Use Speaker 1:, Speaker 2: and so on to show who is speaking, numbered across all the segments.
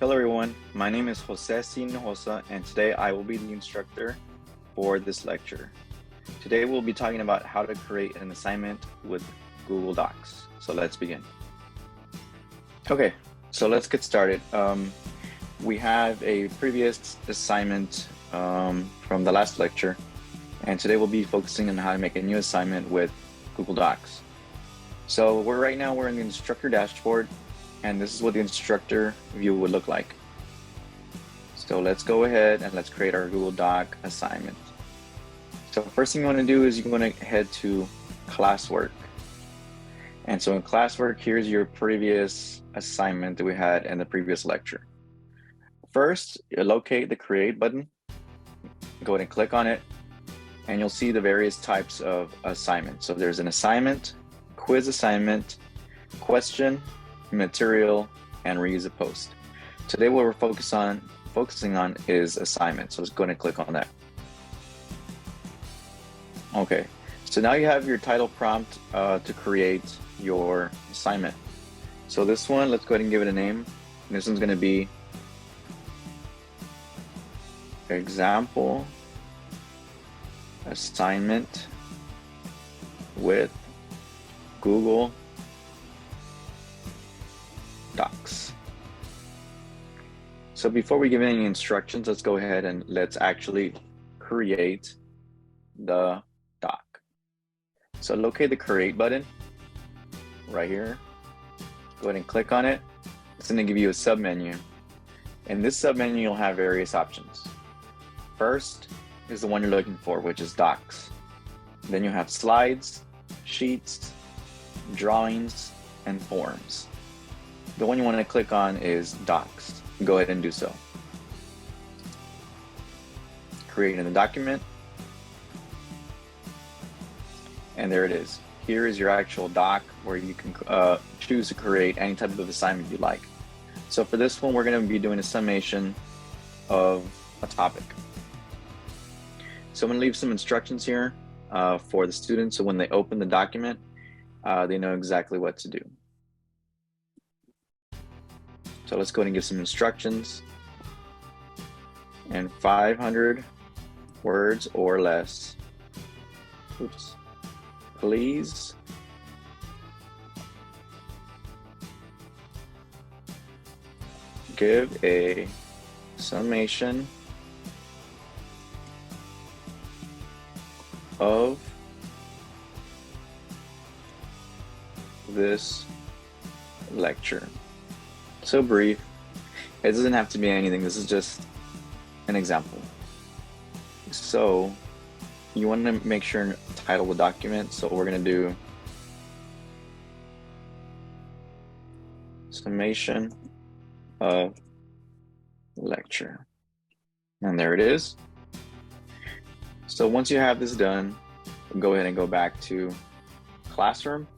Speaker 1: Hello everyone, my name is Jose Hinojosa and today I will be the instructor for this lecture. Today we'll be talking about how to create an assignment with Google Docs. So let's begin. Okay, so let's get started. We have a previous assignment from the last lecture, and today we'll be focusing on how to make a new assignment with Google Docs. So right now we're in the instructor dashboard, and this is what the instructor view would look like. So let's go ahead and let's create our Google Doc assignment. So first thing you want to do is you want to head to classwork. And so in classwork, here's your previous assignment that we had in the previous lecture. First, locate the create button, go ahead and click on it, and you'll see the various types of assignments. So there's an assignment, quiz assignment, question, material, and reuse a post. Today what we're focusing on is assignment. So let's go ahead and click on that. Okay, so now you have your title prompt to create your assignment. So this one, let's go ahead and give it a name. And this one's going to be example assignment with Google Docs. So before we give any instructions, let's go ahead and let's actually create the doc. So locate the create button right here. Go ahead and click on it. It's going to give you a submenu. In this submenu, you'll have various options. First is the one you're looking for, which is docs. Then you have slides, sheets, drawings, and forms. The one you want to click on is docs. Go ahead and do so. Create in the document. And there it is. Here is your actual doc where you can choose to create any type of assignment you like. So for this one, we're going to be doing a summation of a topic. So I'm going to leave some instructions here for the students, so when they open the document, they know exactly what to do. So let's go ahead and give some instructions. And 500 words or less. Oops. Please give a summation of this lecture. So brief. It doesn't have to be anything. This is just an example. So you want to make sure and title the document. So we're going to do summation of lecture. And there it is. So once you have this done, go ahead and go back to classroom.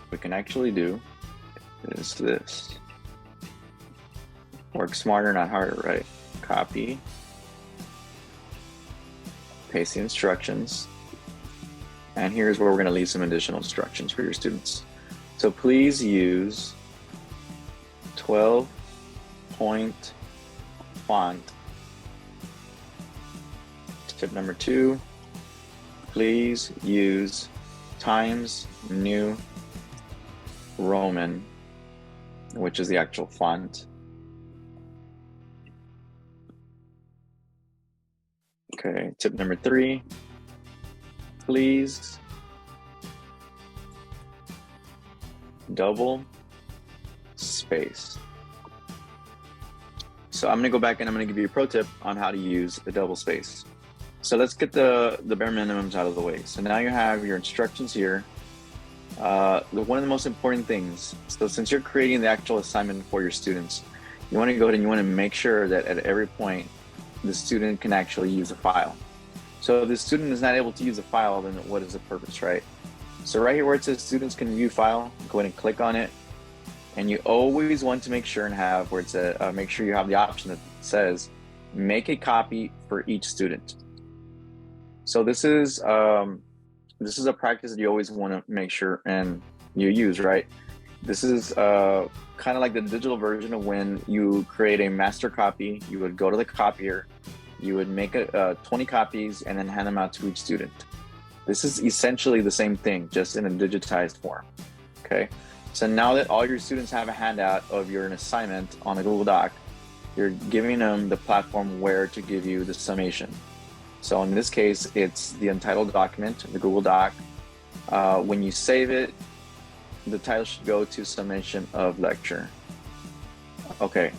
Speaker 1: What we can actually do is this. Work smarter, not harder, right? Copy, paste the instructions, and here's where we're going to leave some additional instructions for your students. So please use 12-point font. Tip number 2, please use Times New Roman, which is the actual font. Okay, tip number 3, please double space. So I'm gonna go back and I'm gonna give you a pro tip on how to use the double space. So let's get the bare minimums out of the way. So now you have your instructions here. One of the most important things, so since you're creating the actual assignment for your students, you want to go ahead and you want to make sure that at every point the student can actually use a file. So if the student is not able to use a file, then what is the purpose, right? So right here where it says students can view file, go ahead and click on it. And you always want to make sure and have where it says, make sure you have the option that says, make a copy for each student. So this is a practice that you always want to make sure and you use, right? This is kind of like the digital version of when you create a master copy. You would go to the copier, you would make 20 copies and then hand them out to each student. This is essentially the same thing, just in a digitized form, okay? So now that all your students have a handout of your assignment on a Google Doc, you're giving them the platform where to give you the summation. So in this case, it's the entitled document, the Google Doc. When you save it, the title should go to summation of lecture. Okay,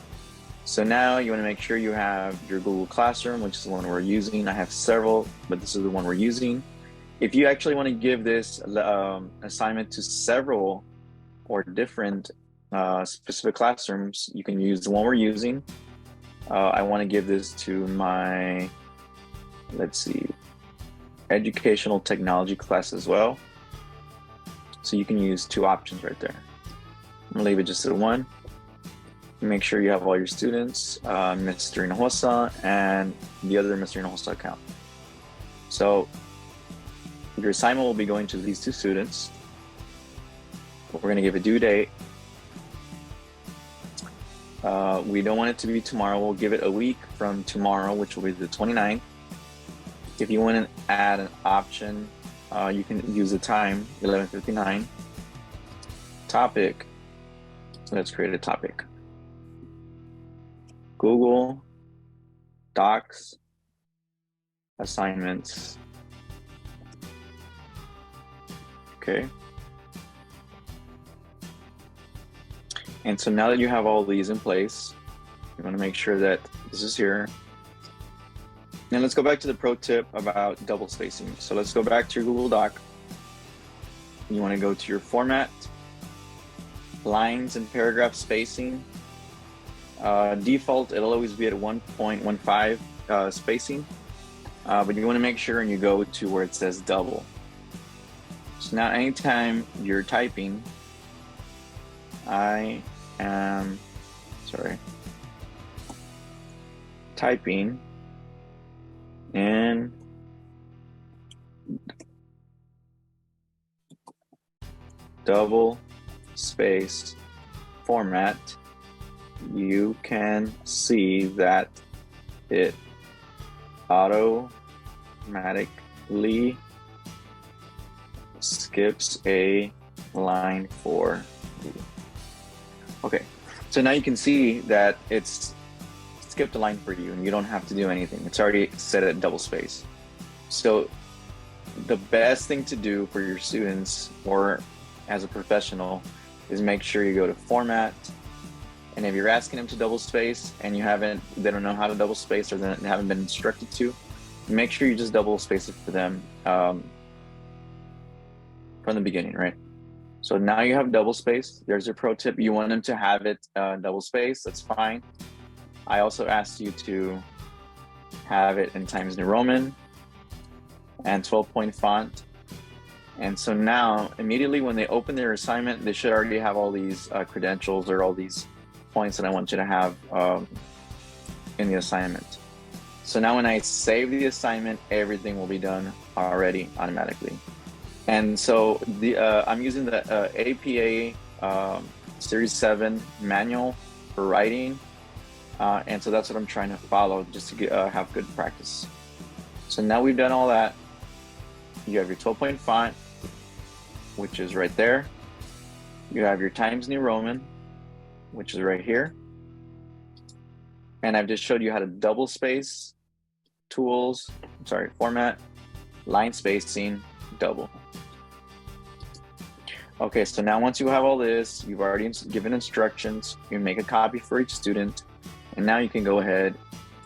Speaker 1: so now you want to make sure you have your Google Classroom, which is the one we're using. I have several, but this is the one we're using. If you actually want to give this assignment to several or different specific classrooms, you can use the one we're using. I want to give this to my, let's see, educational technology class as well. So you can use two options right there. I'm gonna leave it just at one. Make sure you have all your students, Mr. Hinojosa and the other Mr. Hinojosa account. So your assignment will be going to these two students. We're gonna give a due date. We don't want it to be tomorrow. We'll give it a week from tomorrow, which will be the 29th. If you want to add an option, you can use the time, 11:59. Topic, let's create a topic. Google Docs assignments. Okay. And so now that you have all these in place, you want to make sure that this is here. Now let's go back to the pro tip about double spacing. So let's go back to your Google Doc. You want to go to your format, lines and paragraph spacing. Default, it'll always be at 1.15 spacing, but you want to make sure and you go to where it says double. So now anytime you're typing, typing in double space format, you can see that it automatically skips a line for you. Okay, so now you can see that it's skipped a line for you and you don't have to do anything. It's already set at double space. So the best thing to do for your students or as a professional is make sure you go to format, and if you're asking them to double space and they don't know how to double space or they haven't been instructed to, make sure you just double space it for them from the beginning, right? So now you have double space. There's your pro tip. You want them to have it double space, that's fine. I also asked you to have it in Times New Roman and 12-point font. And so now, immediately when they open their assignment, they should already have all these credentials or all these points that I want you to have in the assignment. So now when I save the assignment, everything will be done already automatically. And so I'm using the APA Series 7 manual for writing. And so that's what I'm trying to follow just to have good practice. So now we've done all that. You have your 12-point font, which is right there. You have your Times New Roman, which is right here. And I've just showed you how to double space, format, line spacing, double. Okay, so now once you have all this, you've already given instructions, you make a copy for each student, and now you can go ahead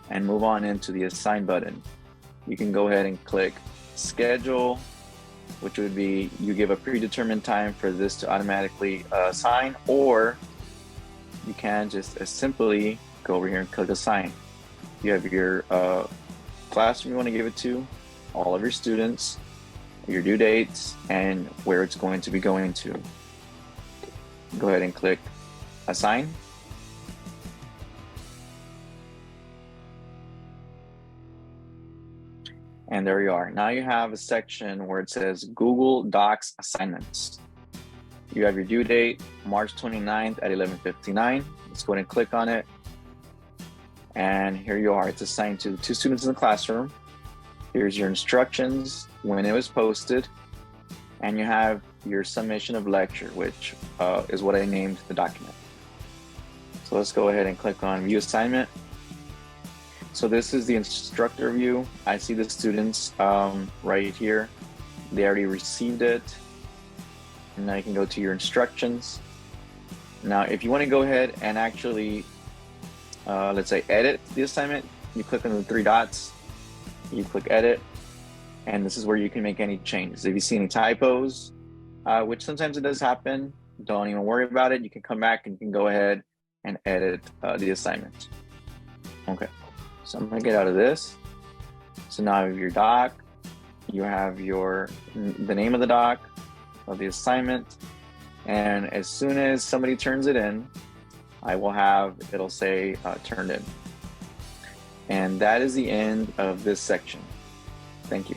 Speaker 1: and move on into the assign button. You can go ahead and click schedule, which would be you give a predetermined time for this to automatically assign, or you can just simply go over here and click assign. You have your classroom you want to give it to, all of your students, your due dates, and where it's going to be going to. Go ahead and click assign. And there you are. Now you have a section where it says Google Docs assignments. You have your due date, March 29th at 11:59. Let's go ahead and click on it. And here you are. It's assigned to 2 students in the classroom. Here's your instructions when it was posted. And you have your submission of lecture, which is what I named the document. So let's go ahead and click on view assignment. So this is the instructor view. I see the students right here. They already received it. And now you can go to your instructions. Now, if you want to go ahead and actually, let's say, edit the assignment, you click on the 3 dots, you click edit, and this is where you can make any changes. If you see any typos, which sometimes it does happen, don't even worry about it. You can come back and you can go ahead and edit the assignment. Okay, so I'm gonna get out of this. So now you have your doc, you have the name of the doc, of the assignment, and as soon as somebody turns it in, it'll say turned in. And that is the end of this section. Thank you.